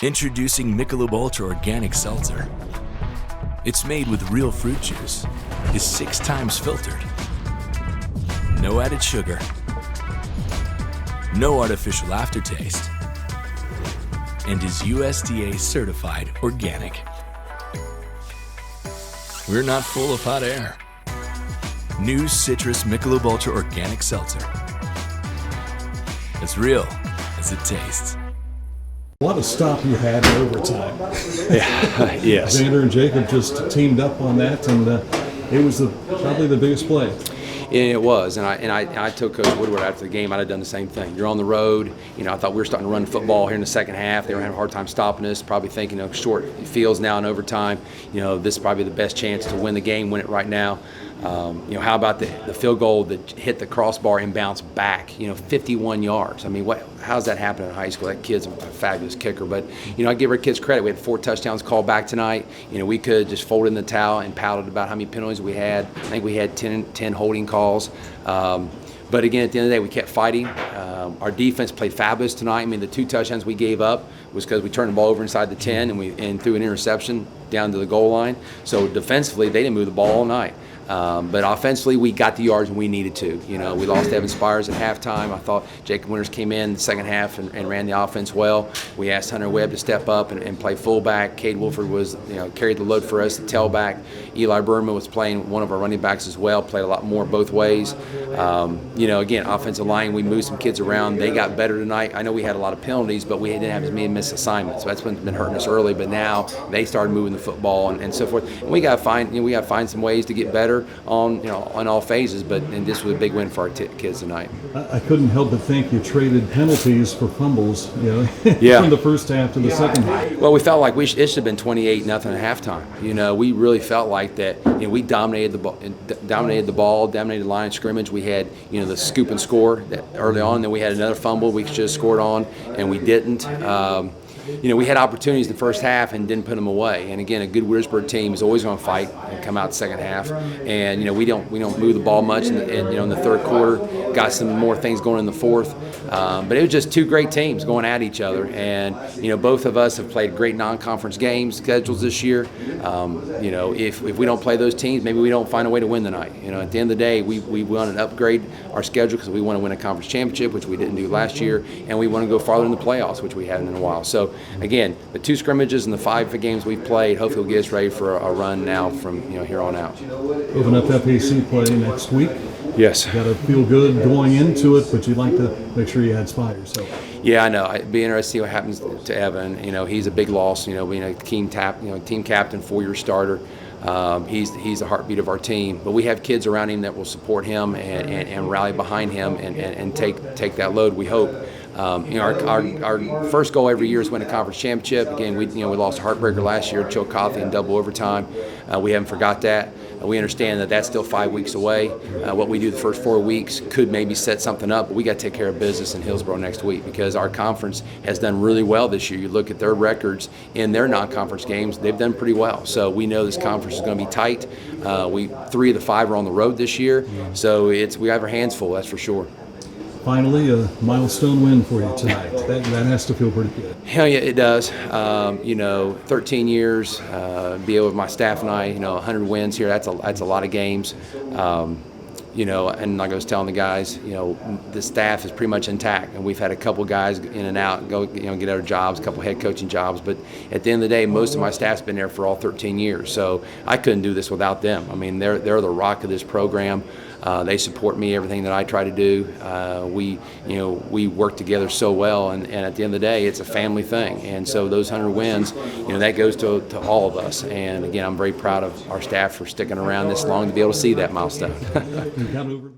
Introducing Michelob Ultra Organic Seltzer. It's made with real fruit juice, is 6 times filtered, no added sugar, no artificial aftertaste, and is USDA certified organic. We're not full of hot air. New Citrus Michelob Ultra Organic Seltzer. As real as it tastes. What a stop you had in overtime. Yeah, yes. Xander and Jacob just teamed up on that, and it was probably the biggest play. It was, and I told Coach Woodward after the game, I'd have done the same thing. You're on the road. I thought we were starting to run football here in the second half. They were having a hard time stopping us, probably thinking of short fields now in overtime. This is probably the best chance to win the game, win it right now. How about the field goal that hit the crossbar and bounced back, 51 yards. I mean, how's that happen in high school? That kid's a fabulous kicker. But, I give our kids credit. We had 4 touchdowns called back tonight. We could just fold in the towel and pouted about how many penalties we had. I think we had 10 holding calls. But again, at the end of the day, we kept fighting. Our defense played fabulous tonight. I mean, the 2 touchdowns we gave up was because we turned the ball over inside the 10 and threw an interception down to the goal line. So defensively, they didn't move the ball all night. But offensively, we got the yards when we needed to. We lost Evan Spires at halftime. I thought Jacob Winters came in the second half and ran the offense well. We asked Hunter Webb to step up and play fullback. Cade Wolford was, carried the load for us, the tailback. Eli Berman was playing one of our running backs as well, played a lot more both ways. Again, offensive line, we moved some kids around. They got better tonight. I know we had a lot of penalties, but we didn't have as many missed assignments. So that's been hurting us early. But now they started moving the football and so forth. And we got to find some ways to get better on all phases, and this was a big win for our kids tonight. I couldn't help but think you traded penalties for fumbles, yeah. from the first half to the second half. Well, we felt like it should have been 28-0 at halftime. We really felt like that. We dominated the ball, dominated the line of scrimmage. We had the scoop and score that early on. Then we had another fumble we should have scored on, and we didn't. We had opportunities in the first half and didn't put them away. And again, a good Wheelersburg team is always going to fight and come out the second half. And we don't move the ball much in the third quarter. Got some more things going in the fourth. But it was just 2 great teams going at each other. And both of us have played great non-conference games schedules this year. If we don't play those teams, maybe we don't find a way to win tonight. At the end of the day, we want to upgrade our schedule because we want to win a conference championship, which we didn't do last year, and we want to go farther in the playoffs, which we haven't in a while. So again, the 2 scrimmages and the 5 games we've played hopefully will get us ready for a run now from here on out. Open up FAC play next week. Yes. Got to feel good going into it, but you'd like to make sure you had Spires. So. Yeah, I know. It'd be interesting to see what happens to Evan. He's a big loss. Being a team captain, 4-year starter. He's the heartbeat of our team. But we have kids around him that will support him and rally behind him and take that load, we hope. Our first goal every year is win a conference championship. Again, we lost a heartbreaker last year, Chillicothe in double overtime. We haven't forgot that. We understand that that's still 5 weeks away. What we do the first 4 weeks could maybe set something up, but we got to take care of business in Hillsborough next week because our conference has done really well this year. You look at their records in their non-conference games; they've done pretty well. So we know this conference is going to be tight. 3 of the 5 are on the road this year, so we have our hands full. That's for sure. Finally, a milestone win for you tonight. That has to feel pretty good. Hell yeah, it does. 13 years, be able with my staff and I, 100 wins here. That's a lot of games. And like I was telling the guys, the staff is pretty much intact, and we've had a couple guys in and out go, get other jobs, a couple head coaching jobs. But at the end of the day, most of my staff's been there for all 13 years, so I couldn't do this without them. I mean, they're the rock of this program. They support me everything that I try to do. We work together so well, and at the end of the day, it's a family thing. And so those 100 wins, that goes to all of us. And again, I'm very proud of our staff for sticking around this long to be able to see that milestone. You got over